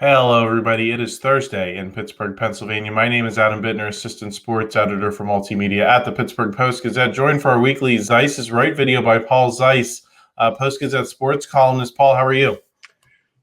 Hello, everybody. It is Thursday in Pittsburgh, Pennsylvania. My name is Adam Bittner, assistant sports editor for multimedia at the Pittsburgh Post-Gazette. Joined for our weekly Zeise is Right video by Paul Zeise, Post-Gazette sports columnist. Paul, how are you?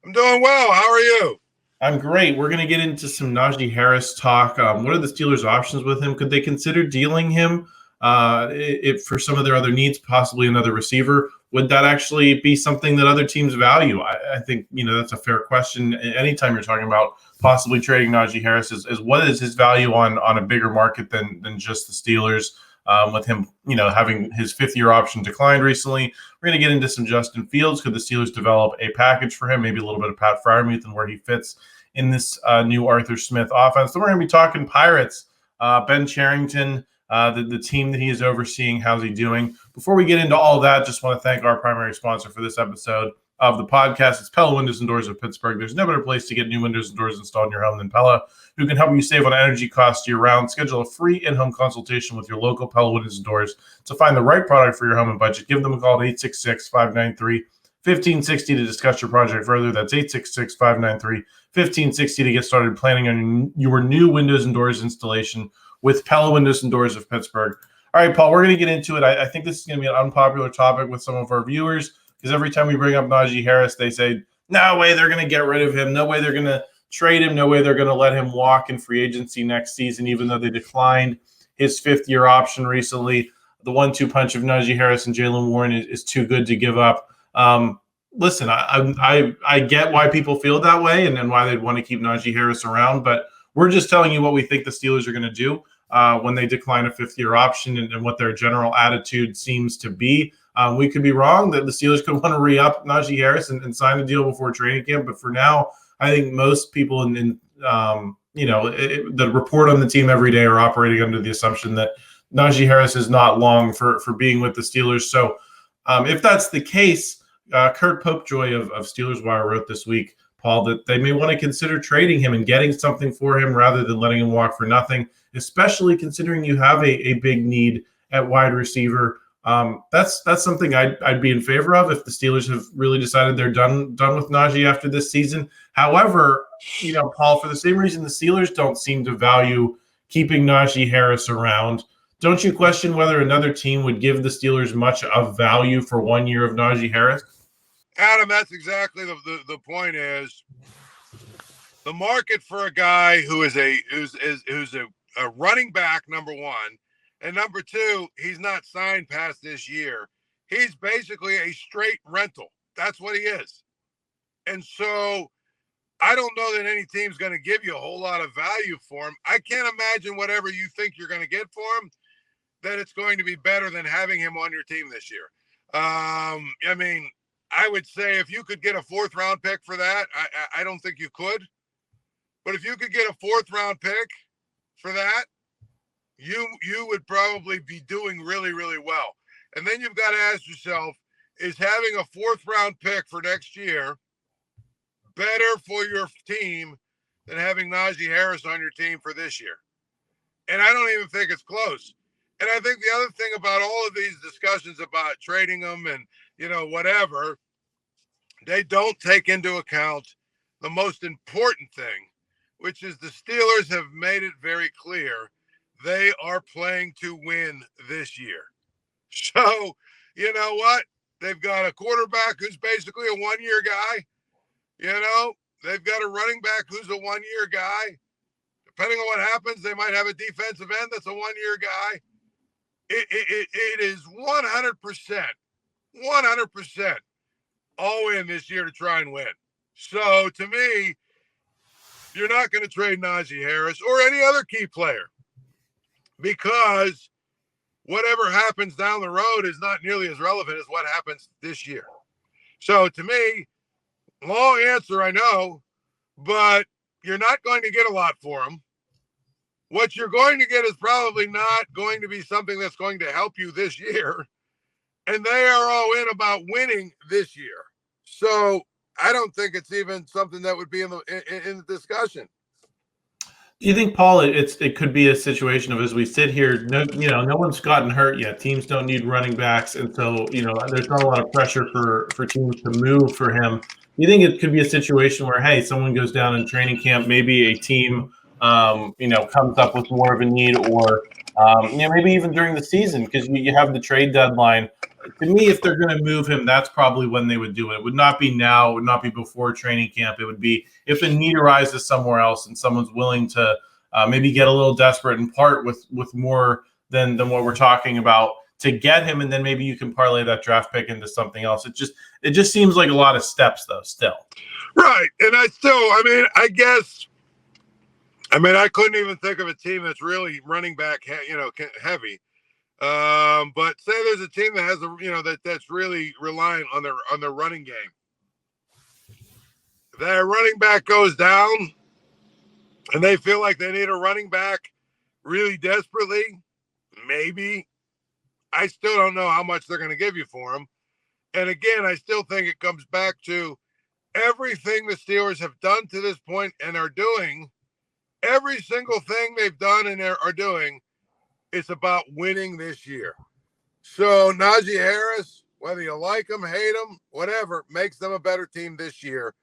I'm doing well. How are you? I'm great. We're going to get into some Najee Harris talk. What are the Steelers' options with him? Could they consider dealing him if for some of their other needs, possibly another receiver? Would that actually be something that other teams value? I think, that's a fair question. Anytime you're talking about possibly trading Najee Harris is what is his value on a bigger market than just the Steelers, with him, having his fifth-year option declined recently. We're going to get into some Justin Fields. Could the Steelers develop a package for him? Maybe a little bit of Pat Freiermuth and where he fits in this new Arthur Smith offense. Then we're going to be talking Pirates, Ben Cherington, the team that he is overseeing. How's he doing? Before we get into all of that, just want to thank our primary sponsor for this episode of the podcast. It's Pella Windows and Doors of Pittsburgh. There's no better place to get new windows and doors installed in your home than Pella, who can help you save on energy costs year-round. Schedule a free in-home consultation with your local Pella Windows and Doors to find the right product for your home and budget. Give them a call at 866-593-1560 to discuss your project further. That's 866-593-1560 to get started planning on your new windows and doors installation with Pella Windows and Doors of Pittsburgh. All right, Paul, we're going to get into it. I think this is going to be an unpopular topic with some of our viewers because every time we bring up Najee Harris, they say, no way they're going to get rid of him. No way they're going to trade him. No way they're going to let him walk in free agency next season, even though they declined his fifth-year option recently. The 1-2 punch of Najee Harris and Jaylen Warren is too good to give up. Listen, I get why people feel that way and why they'd want to keep Najee Harris around, but we're just telling you what we think the Steelers are going to do when they decline a fifth-year option and what their general attitude seems to be. We could be wrong that the Steelers could want to re-up Najee Harris and sign a deal before training camp, but for now, I think most people the report on the team every day are operating under the assumption that Najee Harris is not long for being with the Steelers. So if that's the case, Kurt Popejoy of Steelers Wire wrote this week, Paul, that they may want to consider trading him and getting something for him rather than letting him walk for nothing, especially considering you have a big need at wide receiver. That's something I'd be in favor of if the Steelers have really decided they're done with Najee after this season. However, Paul, for the same reason the Steelers don't seem to value keeping Najee Harris around, don't you question whether another team would give the Steelers much of value for 1 year of Najee Harris? Adam, that's exactly the point. Is the market for a guy who's a running back, number one, and number two, he's not signed past this year. He's basically a straight rental. That's what he is. And so I don't know that any team's going to give you a whole lot of value for him. I can't imagine whatever you think you're going to get for him, that it's going to be better than having him on your team this year. I would say if you could get a fourth-round pick for that, I don't think you could. But if you could get a fourth-round pick for that, you would probably be doing really, really well. And then you've got to ask yourself, is having a fourth-round pick for next year better for your team than having Najee Harris on your team for this year? And I don't even think it's close. And I think the other thing about all of these discussions about trading them and, whatever, they don't take into account the most important thing, which is the Steelers have made it very clear they are playing to win this year. So, you know what? They've got a quarterback who's basically a one-year guy. They've got a running back who's a one-year guy. Depending on what happens, they might have a defensive end that's a one-year guy. It is 100% all in this year to try and win. So to me, you're not going to trade Najee Harris or any other key player because whatever happens down the road is not nearly as relevant as what happens this year. So to me, long answer, I know, but you're not going to get a lot for him. What you're going to get is probably not going to be something that's going to help you this year. And they are all in about winning this year. So I don't think it's even something that would be in the discussion. Do you think, Paul, it could be a situation of, as we sit here, no one's gotten hurt yet. Teams don't need running backs, and so there's not a lot of pressure for teams to move for him. you think it could be a situation where, hey, someone goes down in training camp, maybe a team, comes up with more of a need, or maybe even during the season, because you have the trade deadline. To me, if they're going to move him, that's probably when they would do it. It would not be now. It would not be before training camp. It would be if a need arises somewhere else and someone's willing to maybe get a little desperate and part with more than what we're talking about to get him, and then maybe you can parlay that draft pick into something else. It just seems like a lot of steps, though, still. Right. And I couldn't even think of a team that's really running back, heavy. But say there's a team that has that's really reliant on their running game. If their running back goes down and they feel like they need a running back really desperately, maybe. I still don't know how much they're going to give you for him. And again, I still think it comes back to everything the Steelers have done to this point and are doing. Every single thing they've done and are doing, it's about winning this year. So Najee Harris, whether you like him, hate him, whatever, makes them a better team this year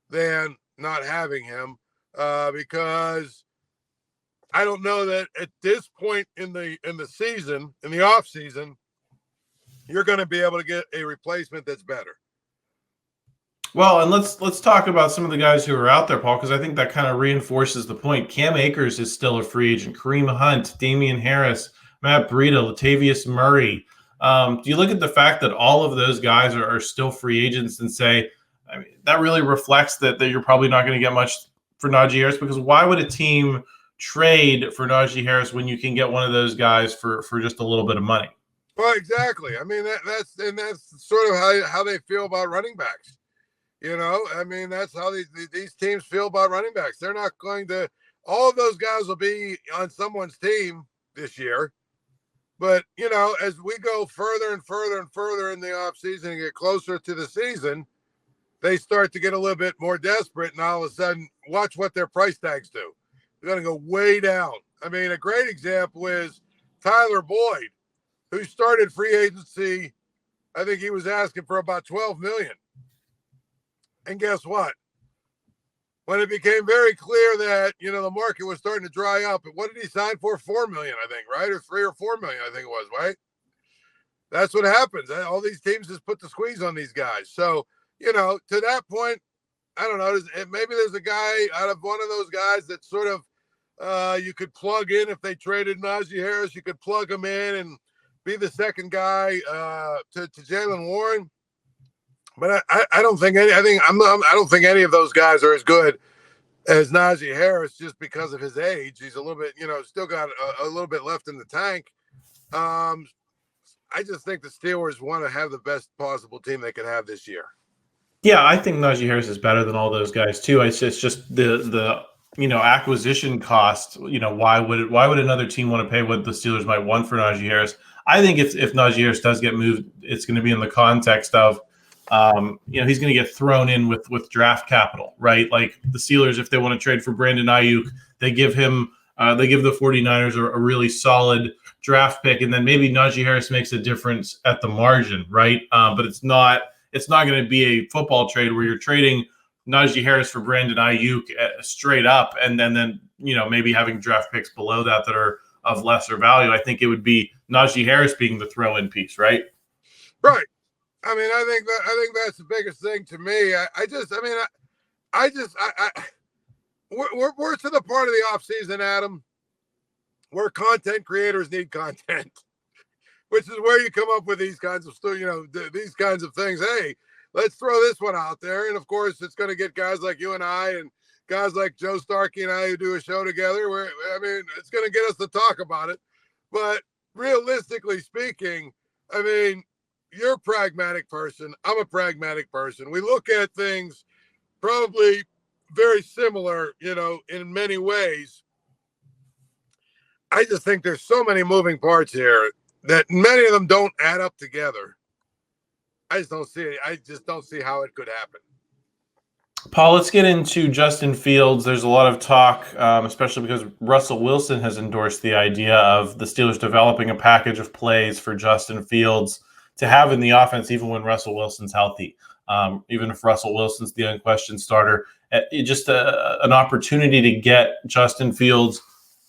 than not having him, because I don't know that at this point in the season, in the off season, you're going to be able to get a replacement that's better. Well, and let's talk about some of the guys who are out there, Paul, because I think that kind of reinforces the point. Cam Akers is still a free agent. Kareem Hunt, Damian Harris, Matt Breida, Latavius Murray. Do you look at the fact that all of those guys are still free agents and say, I mean, that really reflects that you're probably not going to get much for Najee Harris? Because why would a team trade for Najee Harris when you can get one of those guys for just a little bit of money? Well, exactly. I mean, that's sort of how they feel about running backs. I mean, that's how these teams feel about running backs. They're not going to – all of those guys will be on someone's team this year. But, as we go further and further and further in the offseason and get closer to the season, they start to get a little bit more desperate. And all of a sudden, watch what their price tags do. They're going to go way down. I mean, a great example is Tyler Boyd, who started free agency. I think he was asking for about $12 million. And guess what? When it became very clear that, the market was starting to dry up, what did he sign for? $4 million, I think, right? Or $3 or $4 million, I think it was, right? That's what happens. All these teams just put the squeeze on these guys. So, to that point, I don't know. Maybe there's a guy out of one of those guys that sort of you could plug in. If they traded Najee Harris, you could plug him in and be the second guy to Jaylen Warren. But I don't think I don't think any of those guys are as good as Najee Harris just because of his age. He's a little bit, still got a little bit left in the tank. I just think the Steelers want to have the best possible team they could have this year. Yeah, I think Najee Harris is better than all those guys too. It's just the acquisition cost. Why would another team want to pay what the Steelers might want for Najee Harris? I think if Najee Harris does get moved, it's going to be in the context of he's going to get thrown in with draft capital, right? Like the Steelers, if they want to trade for Brandon Aiyuk, they give the 49ers a really solid draft pick, and then maybe Najee Harris makes a difference at the margin, right? But it's not going to be a football trade where you're trading Najee Harris for Brandon Aiyuk straight up, and then maybe having draft picks below that are of lesser value. I think it would be Najee Harris being the throw-in piece, right? Right. I mean, I think that's the biggest thing to me. We're to the part of the off season, Adam, where content creators need content, which is where you come up with these kinds of these kinds of things. Hey, let's throw this one out there, and of course, it's going to get guys like you and I, and guys like Joe Starkey and I who do a show together. Where it's going to get us to talk about it. But realistically speaking, you're a pragmatic person. I'm a pragmatic person. We look at things probably very similar, in many ways. I just think there's so many moving parts here that many of them don't add up together. I just don't see it. I just don't see how it could happen. Paul, let's get into Justin Fields. There's a lot of talk, especially because Russell Wilson has endorsed the idea of the Steelers developing a package of plays for Justin Fields to have in the offense, even when Russell Wilson's healthy. even if Russell Wilson's the unquestioned starter. Just an opportunity to get Justin Fields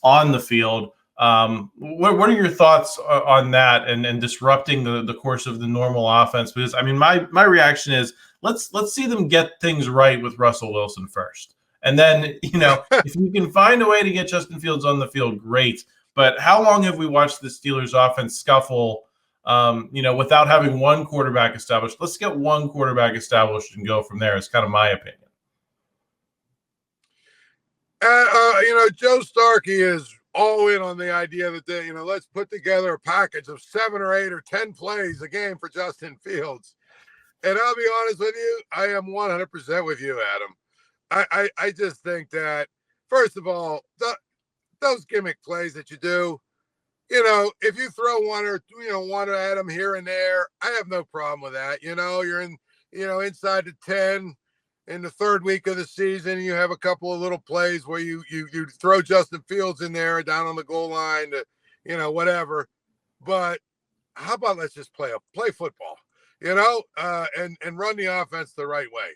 on the field. What are your thoughts on that and disrupting the course of the normal offense? Because I mean, my reaction is let's see them get things right with Russell Wilson first, and then if you can find a way to get Justin Fields on the field, great. But how long have we watched the Steelers offense scuffle? Without having one quarterback established? Let's get one quarterback established and go from there. Is kind of my opinion. Joe Starkey is all in on the idea that let's put together a package of 7 or 8 or 10 plays a game for Justin Fields. And I'll be honest with you, I am 100% with you, Adam. I just think that, first of all, those gimmick plays that you do, if you throw one at him here and there, I have no problem with that. You're in, inside the 10 in the third week of the season. You have a couple of little plays where you throw Justin Fields in there down on the goal line to, whatever. But how about let's just play football, and run the offense the right way.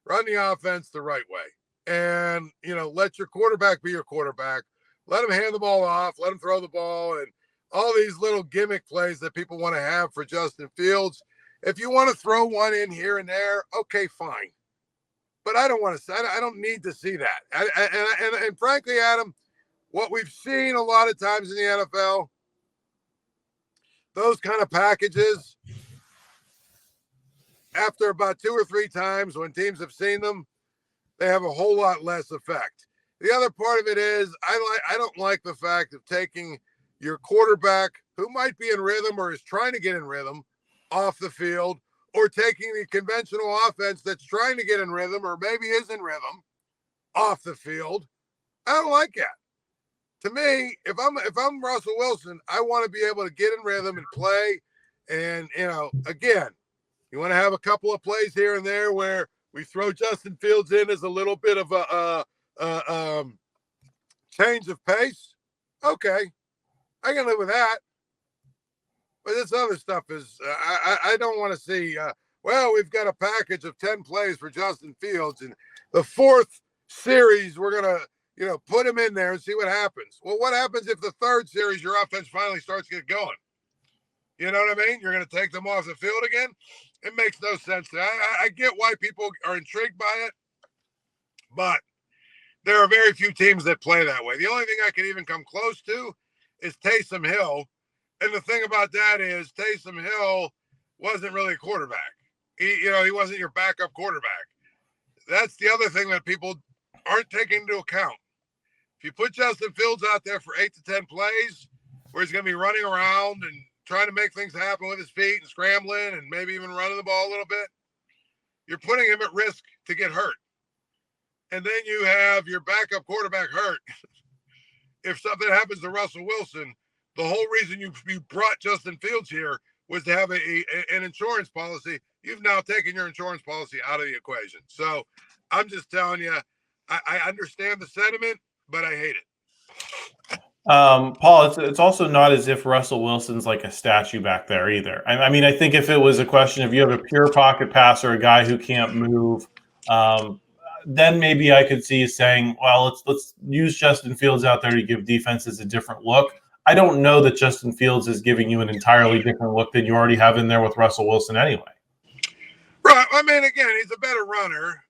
Run the offense the right way. And, let your quarterback be your quarterback. Let him hand the ball off. Let him throw the ball. And all these little gimmick plays that people want to have for Justin Fields. If you want to throw one in here and there, okay, fine. But I don't want to. I don't need to see that. And frankly, Adam, what we've seen a lot of times in the NFL, those kind of packages, after about 2 or 3 times when teams have seen them, they have a whole lot less effect. The other part of it is I don't like the fact of taking your quarterback who might be in rhythm or is trying to get in rhythm off the field, or taking the conventional offense that's trying to get in rhythm or maybe is in rhythm off the field. I don't like that. To me, if I'm Russell Wilson, I want to be able to get in rhythm and play. And, again, you want to have a couple of plays here and there where we throw Justin Fields in as a little bit of a change of pace. Okay. I can live with that. But this other stuff is, I don't want to see, we've got a package of 10 plays for Justin Fields. And the 4th series, we're going to, put him in there and see what happens. Well, what happens if the 3rd series, your offense finally starts to get going? You know what I mean? You're going to take them off the field again? It makes no sense. I get why people are intrigued by it, but there are very few teams that play that way. The only thing I can even come close to is Taysom Hill. And the thing about that is Taysom Hill wasn't really a quarterback. He wasn't your backup quarterback. That's the other thing that people aren't taking into account. If you put Justin Fields out there for 8 to 10 plays where he's going to be running around and trying to make things happen with his feet and scrambling and maybe even running the ball a little bit, you're putting him at risk to get hurt. And then you have your backup quarterback hurt. If something happens to Russell Wilson, the whole reason you brought Justin Fields here was to have an insurance policy. You've now taken your insurance policy out of the equation. So I'm just telling you, I understand the sentiment, but I hate it. Paul, it's also not as if Russell Wilson's like a statue back there either. I mean, I think if it was a question of you have a pure pocket passer, a guy who can't move, then maybe I could see you saying, well, let's use Justin Fields out there to give defenses a different look. I don't know that Justin Fields is giving you an entirely different look than you already have in there with Russell Wilson anyway. Right. I mean, again, he's a better runner,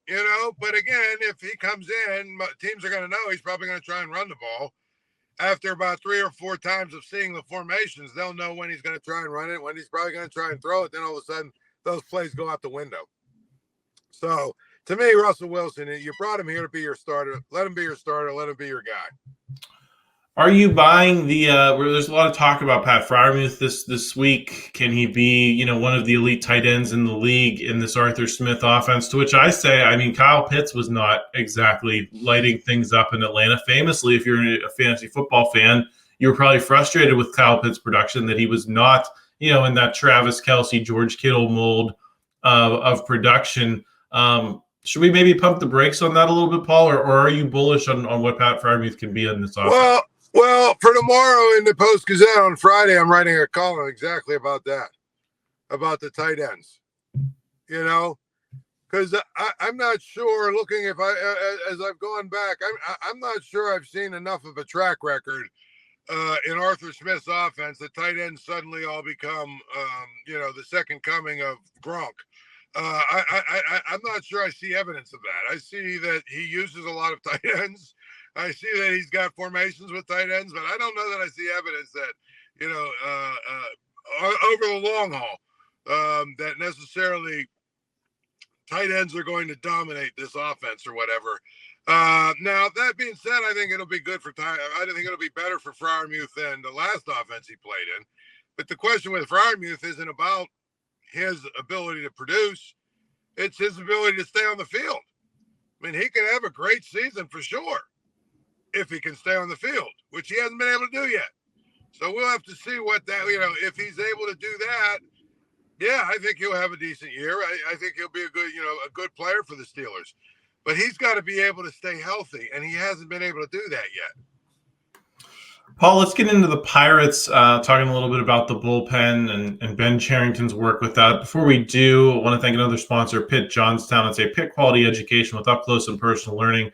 but again, if he comes in, teams are going to know he's probably going to try and run the ball. After about 3 or 4 times of seeing the formations, they'll know when he's going to try and run it, when he's probably going to try and throw it. Then all of a sudden, those plays go out the window. So, to me, Russell Wilson, you brought him here to be your starter. Let him be your starter. Let him be your guy. Are you buying there's a lot of talk about Pat Freiermuth this week. Can he be, one of the elite tight ends in the league in this Arthur Smith offense? To which I say, I mean, Kyle Pitts was not exactly lighting things up in Atlanta. Famously, if you're a fantasy football fan, you were probably frustrated with Kyle Pitts' production, that he was not, in that Travis Kelce, George Kittle mold of production. Should we maybe pump the brakes on that a little bit, Paul, or are you bullish on what Pat Freiermuth can be in this offense? Well, for tomorrow in the Post-Gazette on Friday, I'm writing a column exactly about that, about the tight ends. because I'm not sure. Looking as I've gone back, I'm not sure I've seen enough of a track record in Arthur Smith's offense that tight ends suddenly all become the second coming of Gronk. I'm not sure I see evidence of that. I see that he uses a lot of tight ends. I see that he's got formations with tight ends, but I don't know that I see evidence that over the long haul that necessarily tight ends are going to dominate this offense or whatever. Now, that being said, I think it'll be good for time. I think it'll be better for Freiermuth than the last offense he played in. But the question with Freiermuth isn't about his ability to produce. It's his ability to stay on the field. I mean, he can have a great season for sure if he can stay on the field, which he hasn't been able to do yet. So we'll have to see what that, if he's able to do that. Yeah, I think he'll have a decent year. I think he'll be a good player for the Steelers. But he's got to be able to stay healthy, and he hasn't been able to do that yet. Paul, let's get into the Pirates, talking a little bit about the bullpen and Ben Cherington's work with that. Before we do, I want to thank another sponsor, Pitt Johnstown. It's a Pitt quality education with up-close and personal learning.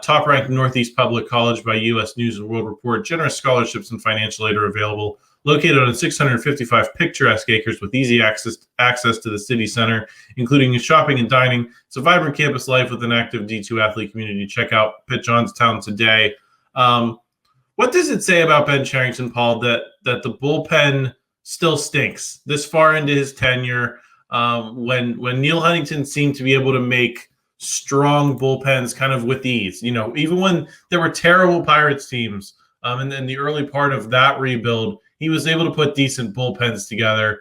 Top-ranked Northeast Public College by U.S. News and World Report. Generous scholarships and financial aid are available. Located on 655 picturesque acres with easy access to the city center, including shopping and dining. It's a vibrant campus life with an active D2 athlete community. Check out Pitt Johnstown today. What does it say about Ben Cherington, Paul, that the bullpen still stinks this far into his tenure? When Neal Huntington seemed to be able to make strong bullpens kind of with ease, even when there were terrible Pirates teams, and then the early part of that rebuild, he was able to put decent bullpens together.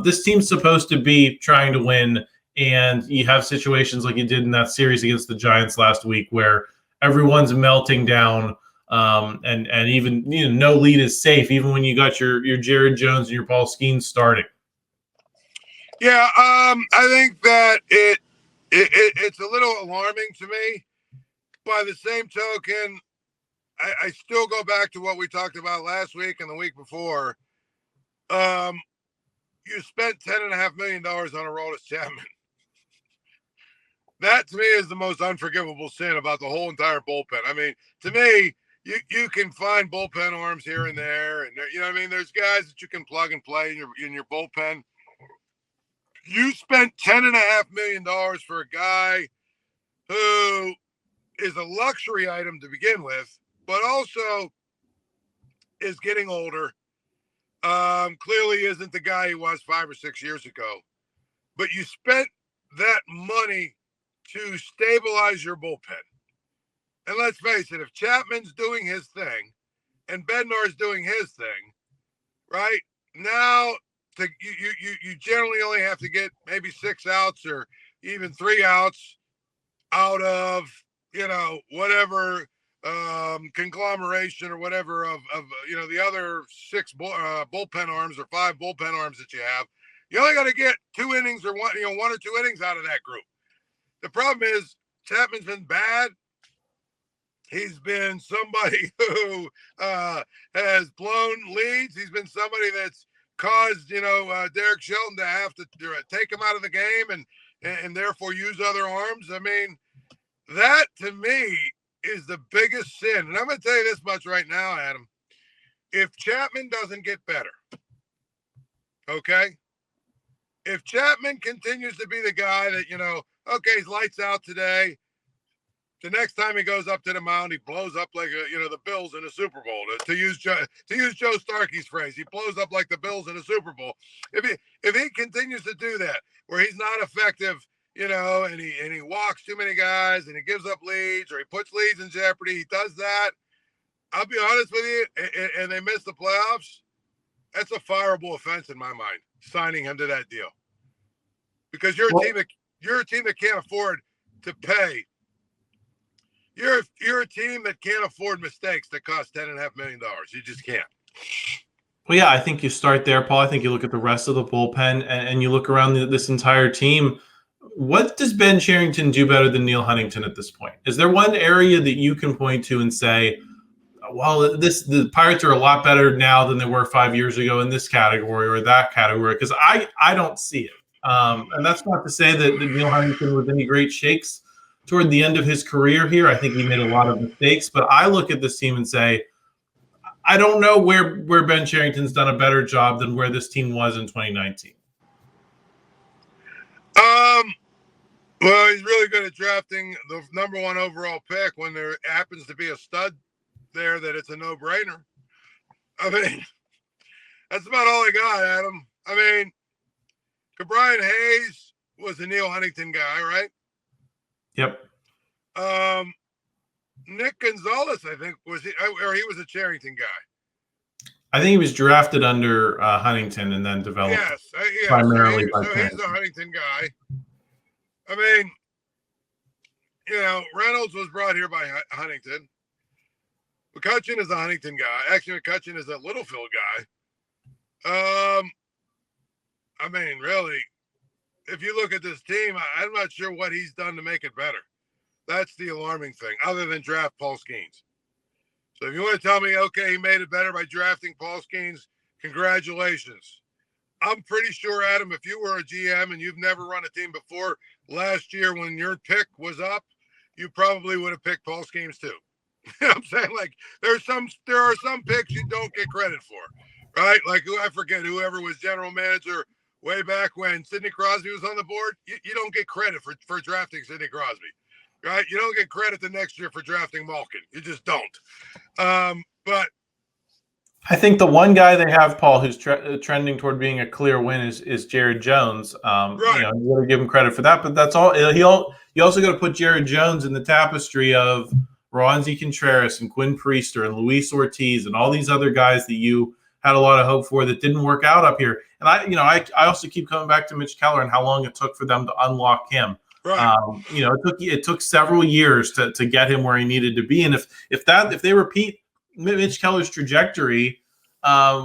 This team's supposed to be trying to win, and you have situations like you did in that series against the Giants last week where everyone's melting down, and even no lead is safe, even when you got your Jared Jones and your Paul Skeens starting. Yeah, I think that it's a little alarming to me. By the same token, I still go back to what we talked about last week and the week before. You spent $10.5 million on Aroldis Chapman. That to me is the most unforgivable sin about the whole entire bullpen. I mean, to me, you can find bullpen arms here and there, and there's guys that you can plug and play in your bullpen. You spent $10.5 million for a guy who is a luxury item to begin with, but also is getting older. Clearly isn't the guy he was 5 or 6 years ago. But you spent that money to stabilize your bullpen. And let's face it, if Chapman's doing his thing and Bednar's doing his thing, right, now you generally only have to get maybe 6 outs or even 3 outs out of, whatever conglomeration or whatever of the other 6 bullpen arms or 5 bullpen arms that you have. You only got to get 2 innings or 1 or 2 innings out of that group. The problem is Chapman's been bad. He's been somebody who has blown leads. He's been somebody that's caused Derek Shelton to have to take him out of the game and therefore use other arms. I mean, that to me is the biggest sin. And I'm going to tell you this much right now, Adam. If Chapman doesn't get better, okay? If Chapman continues to be the guy that, he's lights out today. The next time he goes up to the mound, he blows up like the Bills in a Super Bowl. To use Joe Starkey's phrase, he blows up like the Bills in a Super Bowl. If he continues to do that, where he's not effective, and he walks too many guys and he gives up leads or he puts leads in jeopardy, he does that. I'll be honest with you, and they miss the playoffs. That's a fireable offense in my mind, signing him to that deal, because you're a team that can't afford to pay. You're a team that can't afford mistakes that cost $10.5 million. You just can't. Well, yeah, I think you start there, Paul. I think you look at the rest of the bullpen and you look around this entire team. What does Ben Cherington do better than Neal Huntington at this point? Is there one area that you can point to and say, well, the Pirates are a lot better now than they were 5 years ago in this category or that category? Because I don't see it. And that's not to say that Neal Huntington was any great shakes toward the end of his career here. I think he made a lot of mistakes, but I look at this team and say, I don't know where Ben Cherington's done a better job than where this team was in 2019. Well, he's really good at drafting the number 1 overall pick when there happens to be a stud there that it's a no-brainer. I mean, that's about all I got, Adam. I mean, Brian Hayes was a Neal Huntington guy, right? Yep. Nick Gonzalez, I think, he was a Cherington guy? I think he was drafted under Huntington and then developed primarily by so he's a Huntington guy. I mean, Reynolds was brought here by Huntington. McCutcheon is a Huntington guy. Actually, McCutcheon is a Littlefield guy. I mean, really, if you look at this team, I'm not sure what he's done to make it better. That's the alarming thing, other than draft Paul Skeens. So if you want to tell me, okay, he made it better by drafting Paul Skeens, congratulations. I'm pretty sure, Adam, if you were a GM and you've never run a team before, last year when your pick was up, you probably would have picked Paul Skeens too. You know what I'm saying? Like there are some picks you don't get credit for, right? Like I forget whoever was general manager way back when Sidney Crosby was on the board. You don't get credit for drafting Sidney Crosby, right? You don't get credit the next year for drafting Malkin. You just don't. But I think the one guy they have, Paul, who's trending toward being a clear win is Jared Jones. Right. You got to give him credit for that, but that's all. You also got to put Jared Jones in the tapestry of Roansy Contreras and Quinn Priester and Luis Ortiz and all these other guys that you had a lot of hope for that didn't work out up here. And I also keep coming back to Mitch Keller and how long it took for them to unlock him. Right. It took several years to get him where he needed to be. And if they repeat Mitch Keller's trajectory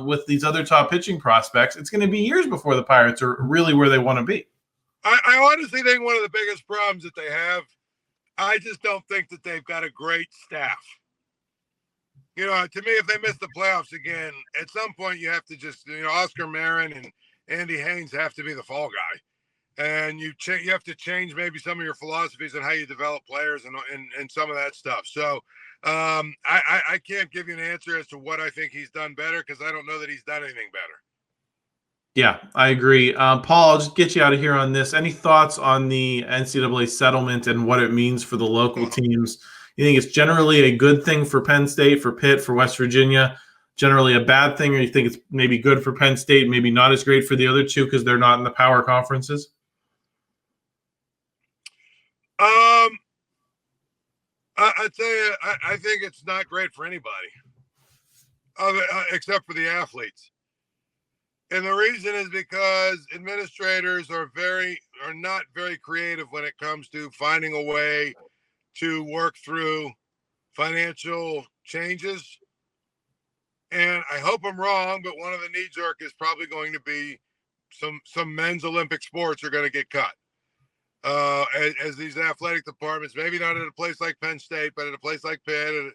with these other top pitching prospects, it's going to be years before the Pirates are really where they want to be. I honestly think one of the biggest problems that they have, I just don't think that they've got a great staff. To me, if they miss the playoffs again, at some point you have to just, Oscar Marin and Andy Haynes have to be the fall guy. And you have to change maybe some of your philosophies on how you develop players and some of that stuff. So I can't give you an answer as to what I think he's done better because I don't know that he's done anything better. Yeah, I agree. Paul, I'll just get you out of here on this. Any thoughts on the NCAA settlement and what it means for the local teams? You think it's generally a good thing for Penn State, for Pitt, for West Virginia, generally a bad thing, or you think it's maybe good for Penn State, maybe not as great for the other two because they're not in the power conferences? I'd say I think it's not great for anybody, except for the athletes. And the reason is because administrators are not very creative when it comes to finding a way to work through financial changes. And I hope I'm wrong, but one of the knee-jerk is probably going to be some men's Olympic sports are going to get cut. As these athletic departments, maybe not at a place like Penn State, but at a place like Pitt,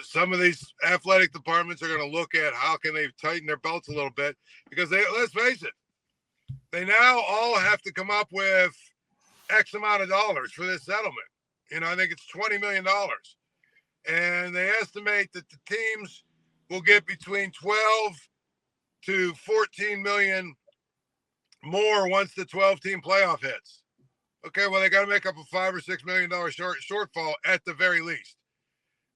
some of these athletic departments are going to look at how can they tighten their belts a little bit because let's face it, they now all have to come up with X amount of dollars for this settlement. I think it's $20 million. And they estimate that the teams will get between 12 to 14 million more once the 12-team playoff hits. Okay, well, they got to make up a $5 or $6 million shortfall at the very least.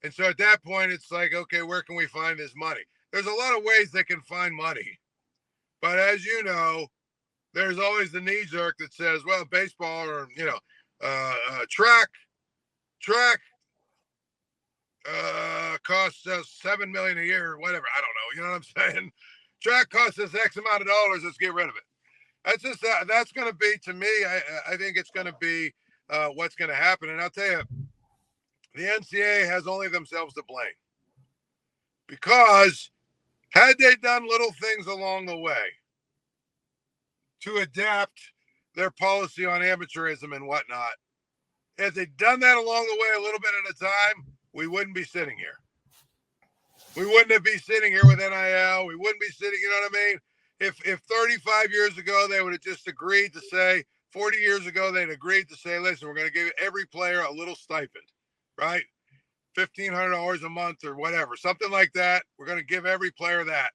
And so at that point, it's like, okay, where can we find this money? There's a lot of ways they can find money. But as you know, there's always the knee-jerk that says, well, baseball or, track costs us $7 million a year or whatever. I don't know. You know what I'm saying? Track costs us X amount of dollars. Let's get rid of it. That's going to be, to me, I think it's going to be what's going to happen. And I'll tell you, the NCAA has only themselves to blame. Because had they done little things along the way to adapt their policy on amateurism and whatnot, if they'd done that along the way a little bit at a time, we wouldn't be sitting here. We wouldn't be sitting here with NIL. We wouldn't be sitting, you know what I mean? if 35 years ago they would have just agreed to say, 40 years ago they'd agreed to say, listen, we're going to give every player a little stipend, right? $1,500 a month or whatever, something like that. We're going to give every player that.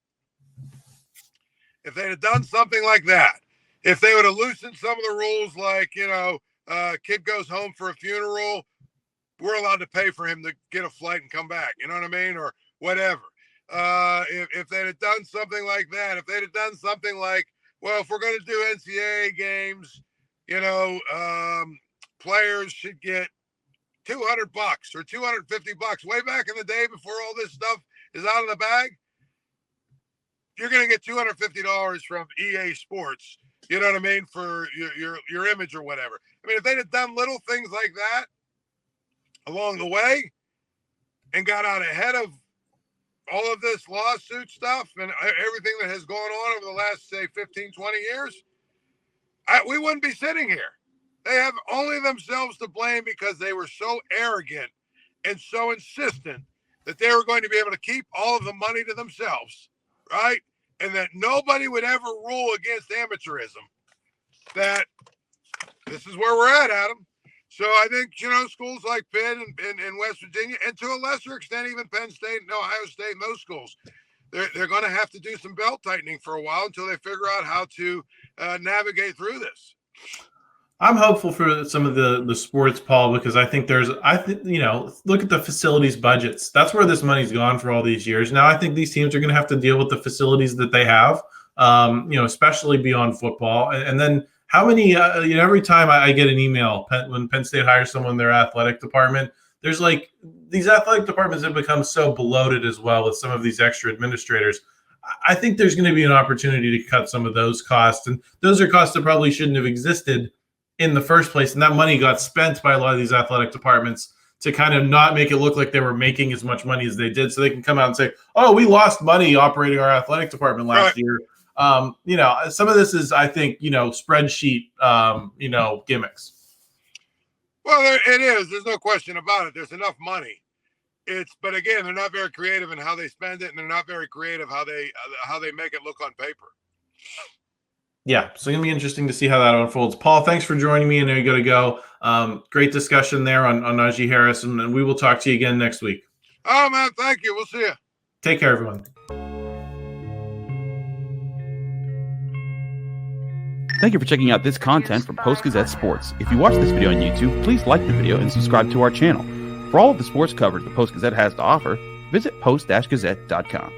If they'd have done something like that, if they would have loosened some of the rules, like, kid goes home for a funeral, we're allowed to pay for him to get a flight and come back. You know what I mean? Or whatever. If they'd have done something like that, if they'd have done something like, well, if we're going to do NCAA games, players should get $200 or $250 way back in the day before all this stuff is out of the bag. You're going to get $250 from EA Sports, you know what I mean, for your image or whatever. I mean, if they'd have done little things like that along the way and got out ahead of all of this lawsuit stuff and everything that has gone on over the last, say, 15, 20 years, we wouldn't be sitting here. They have only themselves to blame because they were so arrogant and so insistent that they were going to be able to keep all of the money to themselves, right? And that nobody would ever rule against amateurism. That this is where we're at, Adam. So I think, schools like Pitt and West Virginia, and to a lesser extent, even Penn State and Ohio State and those schools, they're going to have to do some belt tightening for a while until they figure out how to navigate through this. I'm hopeful for some of the sports, Paul, because I think look at the facilities budgets. That's where this money's gone for all these years. Now I think these teams are going to have to deal with the facilities that they have, especially beyond football. And then how many, every time I get an email when Penn State hires someone in their athletic department, there's like these athletic departments have become so bloated as well with some of these extra administrators. I think there's going to be an opportunity to cut some of those costs. And those are costs that probably shouldn't have existed in the first place, and that money got spent by a lot of these athletic departments to kind of not make it look like they were making as much money as they did, so they can come out and say, oh, we lost money operating our athletic department last year. Some of this is, I think, spreadsheet, gimmicks. Well, it is. There's no question about it. There's enough money. But again, they're not very creative in how they spend it, and they're not very creative how they make it look on paper. Yeah, so it's going to be interesting to see how that unfolds. Paul, thanks for joining me. I know you got to go. Great discussion there on Najee Harris, and we will talk to you again next week. Oh, man, thank you. We'll see you. Take care, everyone. Thank you for checking out this content from Post-Gazette Sports. If you watch this video on YouTube, please like the video and subscribe to our channel. For all of the sports coverage the Post-Gazette has to offer, visit post-gazette.com.